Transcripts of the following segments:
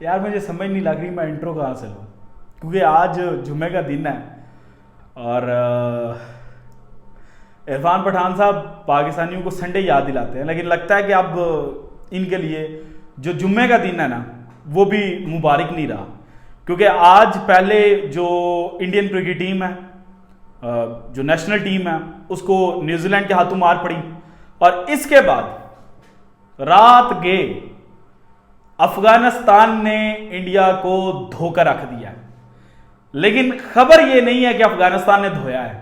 यार मुझे समझ नहीं लग रही मैं इंट्रो कहाँ से लूँ, क्योंकि आज जुम्मे का दिन है और इरफान पठान साहब पाकिस्तानियों को संडे याद दिलाते हैं, लेकिन लगता है कि अब इनके लिए जो जुम्मे का दिन है ना वो भी मुबारक नहीं रहा, क्योंकि आज पहले जो इंडियन क्रिकेट टीम है, जो नेशनल टीम है, उसको न्यूजीलैंड के हाथों मार पड़ी और इसके बाद रात के अफगानिस्तान ने इंडिया को धोकर रख दिया है। लेकिन खबर यह नहीं है कि अफगानिस्तान ने धोया है,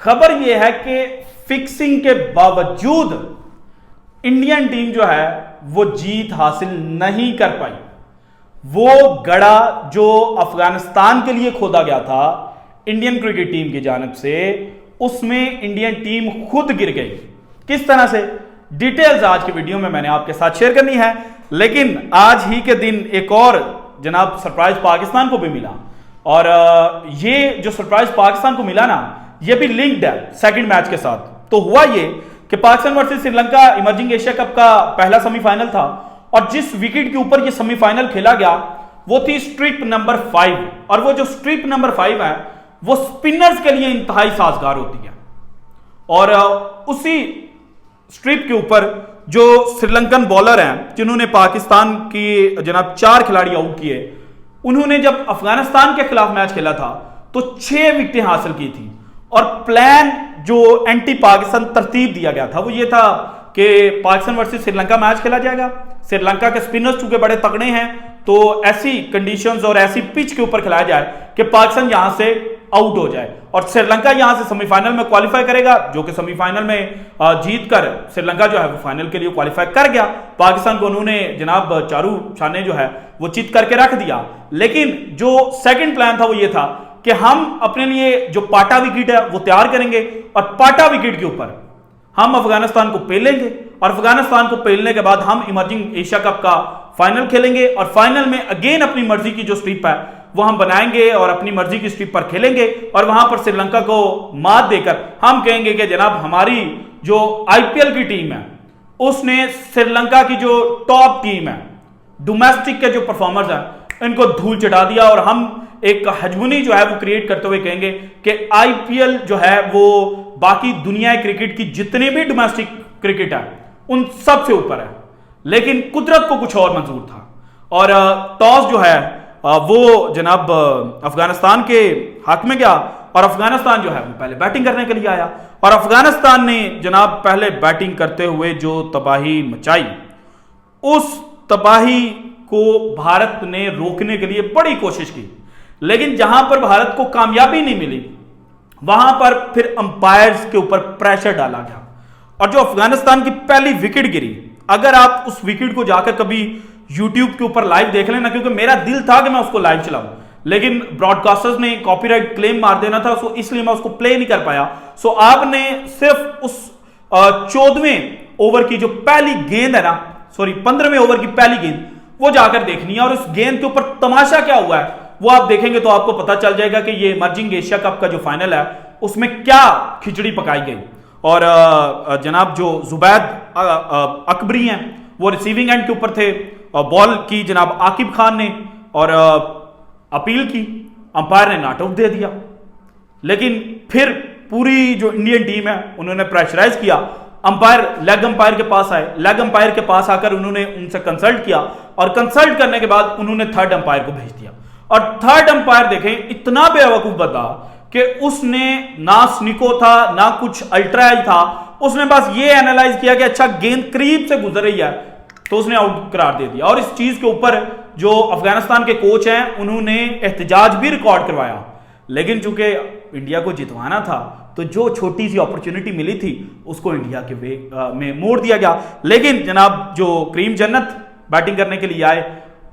खबर यह है कि फिक्सिंग के बावजूद इंडियन टीम जो है वो जीत हासिल नहीं कर पाई। वो गड़ा जो अफगानिस्तान के लिए खोदा गया था इंडियन क्रिकेट टीम की जानिब से, उसमें इंडियन टीम खुद गिर गई। किस तरह से, डिटेल्स आज की वीडियो में मैंने आपके साथ शेयर करनी है। लेकिन आज ही के दिन एक और जनाब सरप्राइज पाकिस्तान को भी मिला, और ये जो सरप्राइज पाकिस्तान को मिला ना, ये भी लिंक्ड है सेकंड मैच के साथ। तो हुआ ये कि Pakistan versus Sri Lanka emerging Asia cup का पहला सेमीफाइनल था, और जिस विकेट के ऊपर ये सेमीफाइनल खेला गया वो थी स्ट्रिप नंबर 5, और वो जो स्ट्रिप नंबर 5 है वो स्पिनर्स के लिए इंतहाई साजगार होती है। और उसी स्ट्रिप के ऊपर जो श्रीलंकन बॉलर हैं जिन्होंने पाकिस्तान की जनाब 4 खिलाड़ी आउट किए, उन्होंने जब अफगानिस्तान के खिलाफ मैच खेला था तो 6 विकेटें हासिल की थी। और प्लान जो एंटी पाकिस्तान तरतीब दिया गया था वो ये था कि पाकिस्तान वर्सेस श्रीलंका मैच खेला जाएगा। श्रीलंका के स्पिनर्स चूंकि बड़े तगड़े हैं तो ऐसी कंडीशंस और ऐसी पिच के ऊपर खिलाया जाए कि पाकिस्तान यहां से आउट हो जाए, और श्रीलंका यहां से सेमीफाइनल में क्वालिफाई करेगा, जो कि सेमीफाइनल में जीत कर श्रीलंका जो है वो फाइनल के लिए क्वालिफाई कर गया। पाकिस्तान को उन्होंने जनाब चारू शाने जो है वो चित करके रख दिया। लेकिन जो सेकंड प्लान था वो ये था कि हम अपने लिए जो पाटा विकेट है वो तैयार करेंगे, और पाटा विकेट के ऊपर हम अफगानिस्तान को पेलेंगे, और अफगानिस्तान को पेलने के बाद हम इमर्जिंग एशिया कप का फाइनल खेलेंगे, और फाइनल में अगेन अपनी मर्जी की जो स्ट्रिप है वो हम बनाएंगे और अपनी मर्जी की स्ट्रिप पर खेलेंगे, और वहां पर श्रीलंका को मात देकर हम कहेंगे कि जनाब हमारी जो आईपीएल की टीम है उसने श्रीलंका की जो टॉप टीम है, डोमेस्टिक के जो परफॉर्मर्स हैं, इनको धूल चटा दिया, और हम एक हेजमनी जो है वो क्रिएट करते हुए कहेंगे कि आईपीएल जो है वो बाकी दुनिया क्रिकेट की जितने भी डोमेस्टिक क्रिकेट है उन सब से ऊपर है। लेकिन कुदरत को कुछ और मंजूर था, और टॉस जो है वो जनाब अफगानिस्तान के हक में गया, और अफगानिस्तान जो है वो पहले बैटिंग करने के लिए आया, और अफगानिस्तान ने जनाब पहले बैटिंग करते हुए जो तबाही मचाई, उस तबाही को भारत ने रोकने के लिए बड़ी कोशिश की। लेकिन जहां पर भारत को कामयाबी नहीं मिली वहां पर फिर अंपायर्स के ऊपर प्रेशर डाला गया, और जो अफगानिस्तान की पहली विकेट गिरी, अगर आप उस विकेट को जाकर कभी यूट्यूब के ऊपर लाइव देख लेना, क्योंकि मेरा दिल था कि मैं उसको लाइव चलाऊं, लेकिन ब्रॉडकास्टर्स ने कॉपीराइट क्लेम मार देना था, सो इसलिए मैं उसको प्ले नहीं कर पाया। सो आपने सिर्फ उस 14वें ओवर की जो पहली गेंद है ना, सॉरी 15वें ओवर की पहली गेंद वो जाकर देखनी है, और उस गेंद के ऊपर तमाशा क्या हुआ है वो आप देखेंगे तो आपको पता चल जाएगा कि ये इमर्जिंग एशिया कप का जो फाइनल है उसमें क्या खिचड़ी पकाई गई। और जनाब जो जुबैद अकबरी हैं वो रिसीविंग एंड के ऊपर थे, बॉल की जनाब आकिब खान ने और अपील की, अंपायर ने नॉट आउट दे दिया। लेकिन फिर पूरी जो इंडियन टीम है उन्होंने प्रेशराइज किया, अंपायर लेग अंपायर के पास आए, लेग अंपायर के पास आकर उन्होंने उनसे कंसल्ट किया, और कंसल्ट करने के बाद उन्होंने थर्ड अंपायर को भेज दिया। और थर्ड अंपायर देखें इतना बेवकूफ बता कि उसने ना स्निको था ना कुछ अल्ट्रा एज था, उसने बस ये एनालाइज किया कि अच्छा गेंद करीब से गुजर रही है तो उसने आउट करार दे दिया। और इस चीज के ऊपर जो अफगानिस्तान के कोच हैं उन्होंने एहतजाज भी रिकॉर्ड करवाया, लेकिन चूंकि इंडिया को जितवाना था तो जो छोटी सी अपॉर्चुनिटी मिली थी उसको इंडिया के वे में मोड़ दिया गया। लेकिन जनाब जो करीम जन्नत बैटिंग करने के लिए आए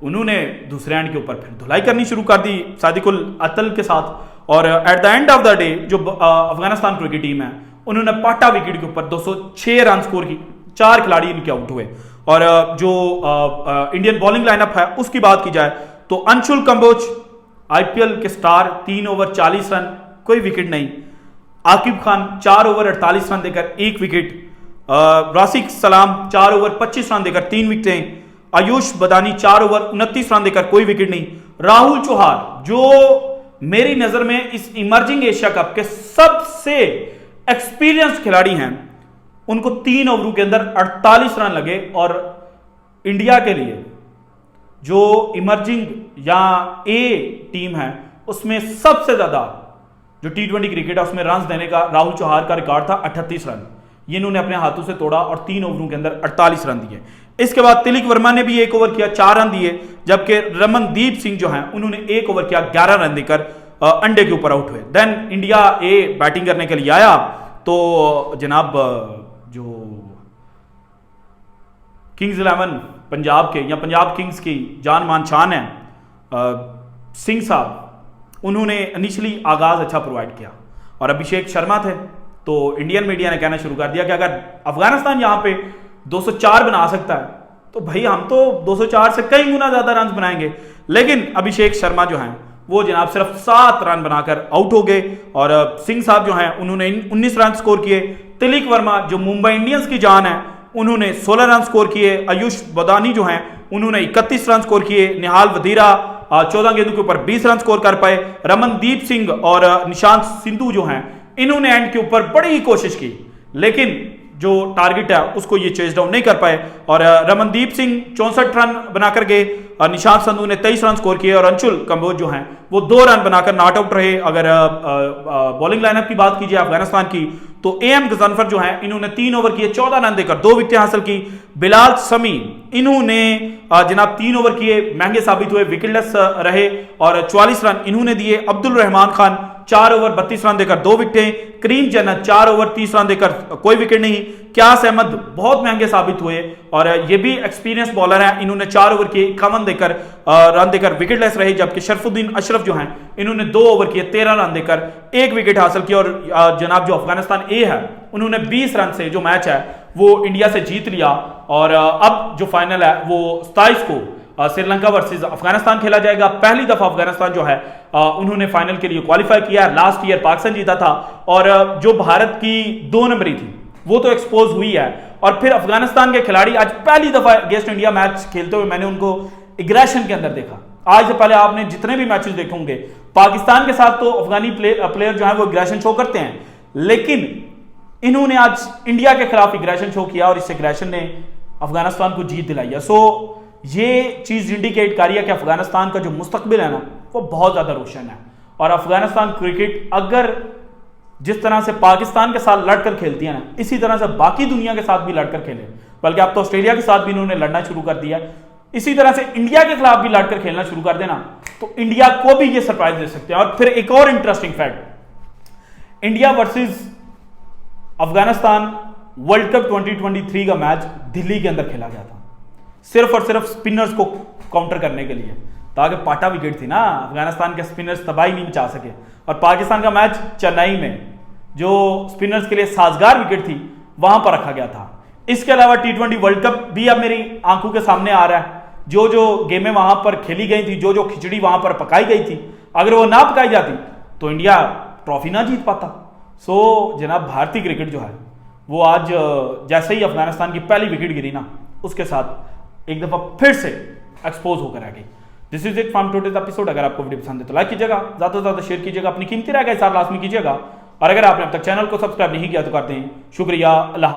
उन्होंने दूसरे एंड के ऊपर फिर धुलाई करनी शुरू कर दी सादिकुल अतल के साथ, और at the end of the day जो अफगानिस्तान क्रिकेट टीम है उन्होंने पाटा विकेट के ऊपर 206 रन स्कोर की, 4 खिलाड़ी इनके आउट हुए। और जो इंडियन बॉलिंग लाइनअप है उसकी बात की जाए तो अंशुल कंबोज आईपीएल के स्टार, 3 ओवर 40 रन, कोई विकेट नहीं। आकिब खान 4 ओवर 48 रन देकर 1 विकेट। राशिक सलाम 4 ओवर 25 रन देकर 3 विकेटें। आयुष बदानी 4 ओवर 29 रन देकर कोई विकेट नहीं। राहुल चौहान जो मेरी नजर में इस इमर्जिंग एशिया कप के सबसे एक्सपीरियंस खिलाड़ी हैं, उनको 3 ओवरों के अंदर 48 रन लगे और इंडिया के लिए जो इमर्जिंग या ए टीम है उसमें सबसे ज्यादा जो T20 क्रिकेट है उसमें रन देने का राहुल चौहान का रिकॉर्ड था 38 रन। ये इन्होंने अपने हाथों से तोड़ा और 3 ओवरों के अंदर 48 रन दिए। इसके बाद तिलक वर्मा ने भी 1 ओवर किया, 4 रन दिए, जबकि रमनदीप सिंह जो हैं उन्होंने 1 ओवर किया, 11 रन देकर अंडे के ऊपर आउट हुए। देन इंडिया ए बैटिंग करने के लिए आया तो जनाब जो किंग्स 11 पंजाब के या पंजाब किंग्स की जान मान शान है सिंह साहब, उन्होंने इनिशियली आगाज अच्छा प्रोवाइड किया और अभिषेक शर्मा थे। तो इंडियन मीडिया ने कहना शुरू कर दिया कि अगर अफगानिस्तान यहां पे 204 बना सकता है तो भाई हम तो 204 से कई गुना ज्यादा रन बनाएंगे। लेकिन अभिषेक शर्मा जो हैं वो जनाब सिर्फ 7 रन बनाकर आउट हो गए और सिंह साहब जो हैं उन्होंने 19 रन स्कोर किए। तिलक वर्मा जो मुंबई इंडियंस की जान है उन्होंने 16 रन स्कोर किए। आयुष बदानी जो हैं उन्होंने 31 रन स्कोर किए। निहाल वधीरा 14 गेंदों के ऊपर 20 रन स्कोर कर पाए। रमनदीप सिंह और निशांत सिंधु जो हैं इन्होंने एंड के ऊपर बड़ी कोशिश की, लेकिन जो टारगेट है उसको ये चेज डाउन नहीं कर पाए और रमनदीप सिंह 64 रन बनाकर गए। निशांत संधू ने 23 रन स्कोर किए और अंशुल कंबोज जो हैं वो 2 रन बनाकर नॉट आउट रहे। अगर बॉलिंग लाइनअप की बात कीजिए अफगानिस्तान की तो एम गजनफर जो हैं इन्होंने 3 ओवर किए, 14 रन देकर 2 विकेटें हासिल की। बिलाल समी इन्होंने जनाब 3 ओवर किए, महंगे साबित हुए, विकेटलेस रहे और 44 रन इन्होंने दिए। अब्दुल रहमान खान 4 ओवर 32 रन देकर 2 विकेटें। करीम जन्नत 4 ओवर 30 रन देकर कोई विकेट नहीं। क्यास अहमद बहुत महंगे साबित हुए और ये भी एक्सपीरियंस बॉलर है, इन्होंने 4 ओवर किए, 51 देकर रन देकर विकेटलेस रहे। जबकि शरफुद्दीन अशरफ जो हैं इन्होंने 2 ओवर किए, 13 रन देकर 1 विकेट हासिल किया और जनाब जो अफगानिस्तान ए है उन्होंने 20 रन से जो मैच है वो इंडिया से जीत लिया। और अब जो फाइनल है वो 27 को श्रीलंका वर्सेस अफगानिस्तान खेला जाएगा। पहली दफा अफगानिस्तान जो है उन्होंने फाइनल के लिए क्वालिफाई किया। लास्ट ईयर पाकिस्तान जीता था और जो भारत की 2 नंबरी थी वो तो एक्सपोज हुई है और फिर अफगानिस्तान के खिलाड़ी आज पहली दफा अगेंस्ट इंडिया मैच खेलते हुए मैंने उनको एग्रेशन के अंदर देखा। आज से पहले आपने जितने भी मैचेस देखे होंगे पाकिस्तान के साथ तो अफगानी प्लेयर जो है वो एग्रेशन शो करते हैं, लेकिन इन्होंने आज इंडिया के खिलाफ एग्रेशन शो किया और इस एग्रेशन ने अफगानिस्तान को जीत दिलाई है। सो ये चीज इंडिकेट कर रही है कि अफगानिस्तान का जो मुस्तकबिल है ना वो बहुत ज्यादा रोशन है और अफगानिस्तान क्रिकेट अगर जिस तरह से पाकिस्तान के साथ लड़कर खेलती है ना इसी तरह से बाकी दुनिया के साथ भी लड़कर खेले, बल्कि अब तो ऑस्ट्रेलिया के साथ भी इन्होंने लड़ना शुरू कर दिया, इसी तरह से इंडिया के खिलाफ भी लड़कर खेलना शुरू कर देना तो इंडिया को भी ये सरप्राइज दे सकते हैं। और फिर एक और interesting fact, India versus Afghanistan world cup 2023 का मैच दिल्ली के अंदर खेला गया था सिर्फ और सिर्फ स्पिनर्स को काउंटर करने के लिए, ताकि पाटा विकेट थी ना, अफगानिस्तान के स्पिनर्स तबाही नहीं मचा सके। और पाकिस्तान का मैच चेन्नई में जो स्पिनर्स के लिए साजगार विकेट थी वहां पर रखा गया था। इसके अलावा T20 वर्ल्ड कप भी अब मेरी आंखों के सामने आ रहा है। जो जो गेमें वहां पर खेली गई थी, जो जो खिचड़ी वहां पर पकाई गई थी, अगर वो ना पकाई जाती तो इंडिया ट्रॉफी ना जीत पाता। सो जनाब भारतीय क्रिकेट जो है वो आज जैसे ही अफगानिस्तान की पहली विकेट गिरी ना उसके साथ एक दफा फिर से एक्सपोज होकर आ गई। This is it from today's episode. अगर आपको वीडियो पसंद है तो लाइक कीजिएगा, ज्यादा से ज्यादा शेयर कीजिएगा, अपनी कीमती राय का हिसाब लाजमी कीजिएगा और अगर आपने अब तक चैनल को सब्सक्राइब नहीं किया तो करते हैं। शुक्रिया। अल्लाह।